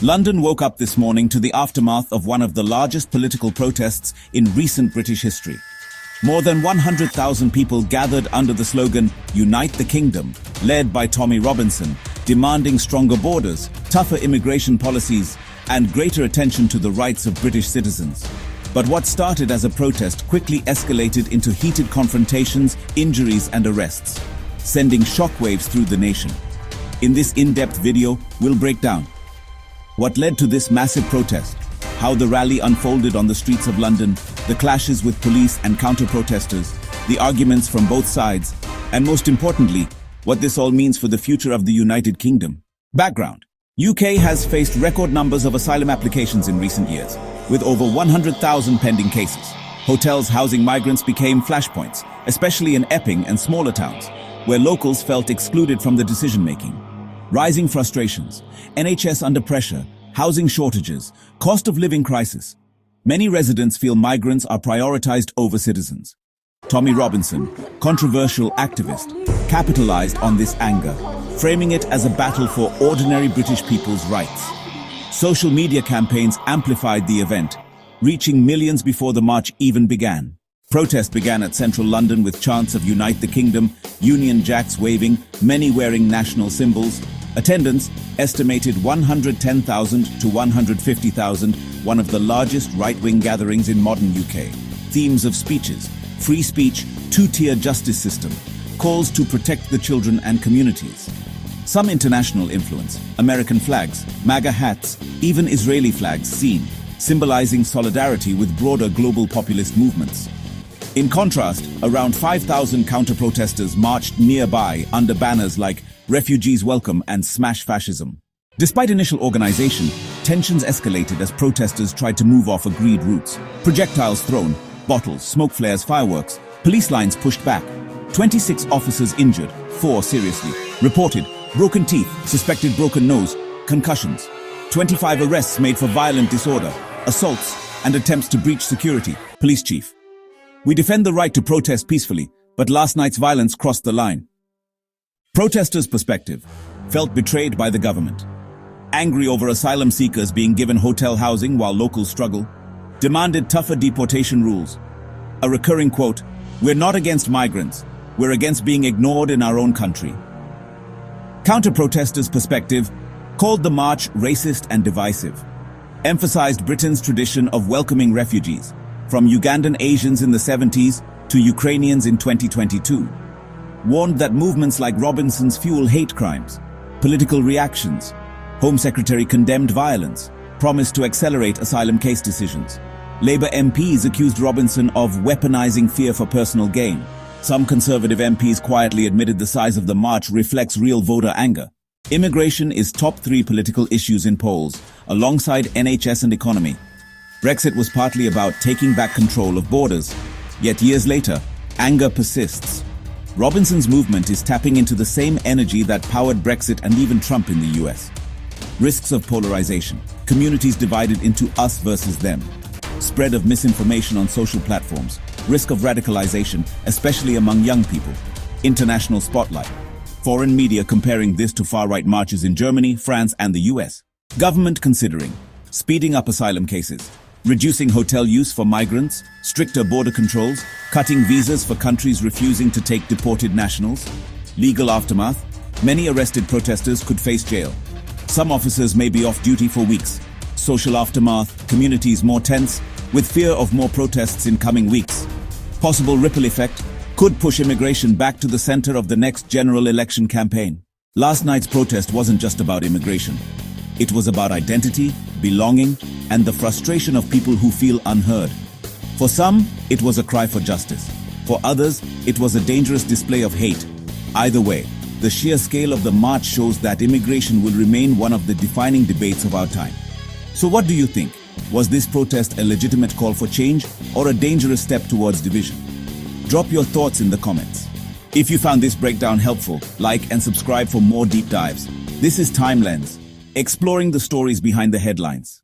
London woke up this morning to the aftermath of one of the largest political protests in recent British history. More than 100,000 people gathered under the slogan, "Unite the Kingdom," led by Tommy Robinson, demanding stronger borders, tougher immigration policies, and greater attention to the rights of British citizens. But what started as a protest quickly escalated into heated confrontations, injuries, and arrests, sending shockwaves through the nation. In this in-depth video, we'll break down what led to this massive protest, how the rally unfolded on the streets of London, the clashes with police and counter-protesters, the arguments from both sides, and most importantly, what this all means for the future of the United Kingdom. Background: UK has faced record numbers of asylum applications in recent years, with over 100,000 pending cases. Hotels housing migrants became flashpoints, especially in Epping and smaller towns, where locals felt excluded from the decision-making. Rising frustrations, NHS under pressure, housing shortages, cost of living crisis. Many residents feel migrants are prioritized over citizens. Tommy Robinson, controversial activist, capitalized on this anger, framing it as a battle for ordinary British people's rights. Social media campaigns amplified the event, reaching millions before the march even began. Protest began at central London with chants of "Unite the Kingdom," Union Jacks waving, many wearing national symbols. Attendance estimated 110,000 to 150,000, one of the largest right-wing gatherings in modern UK. Themes of speeches: free speech, two-tier justice system, calls to protect the children and communities. Some international influence: American flags, MAGA hats, even Israeli flags seen, symbolizing solidarity with broader global populist movements. In contrast, around 5,000 counter-protesters marched nearby under banners like "Refugees Welcome" and "Smash Fascism." Despite initial organization, tensions escalated as protesters tried to move off agreed routes. Projectiles thrown, bottles, smoke flares, fireworks, police lines pushed back. 26 officers injured, 4 seriously. Reported: broken teeth, suspected broken nose, concussions. 25 arrests made for violent disorder, assaults, and attempts to breach security. Police chief: "We defend the right to protest peacefully, but last night's violence crossed the line." Protesters' perspective: felt betrayed by the government. Angry over asylum seekers being given hotel housing while locals struggle. Demanded tougher deportation rules. A recurring quote: "We're not against migrants, we're against being ignored in our own country." Counter-protesters' perspective: called the march racist and divisive. Emphasized Britain's tradition of welcoming refugees, from Ugandan Asians in the 70s to Ukrainians in 2022. Warned that movements like Robinson's fuel hate crimes. Political reactions: Home Secretary condemned violence, promised to accelerate asylum case decisions. Labour MPs accused Robinson of weaponizing fear for personal gain. Some Conservative MPs quietly admitted the size of the march reflects real voter anger. Immigration is top 3 political issues in polls, alongside NHS and economy. Brexit was partly about taking back control of borders. Yet years later, anger persists. Robinson's movement is tapping into the same energy that powered Brexit and even Trump in the US. Risks of polarization: communities divided into us versus them. Spread of misinformation on social platforms. Risk of radicalization, especially among young people. International spotlight: foreign media comparing this to far-right marches in Germany, France, and the US. Government considering speeding up asylum cases, reducing hotel use for migrants, stricter border controls, cutting visas for countries refusing to take deported nationals. Legal aftermath: many arrested protesters could face jail. Some officers may be off duty for weeks. Social aftermath: communities more tense, with fear of more protests in coming weeks. Possible ripple effect: could push immigration back to the center of the next general election campaign. Last night's protest wasn't just about immigration. It was about identity, belonging, and the frustration of people who feel unheard. For some, it was a cry for justice. For others, it was a dangerous display of hate. Either way, the sheer scale of the march shows that immigration will remain one of the defining debates of our time. So what do you think? Was this protest a legitimate call for change or a dangerous step towards division? Drop your thoughts in the comments. If you found this breakdown helpful, like and subscribe for more deep dives. This is Time Lens, exploring the stories behind the headlines.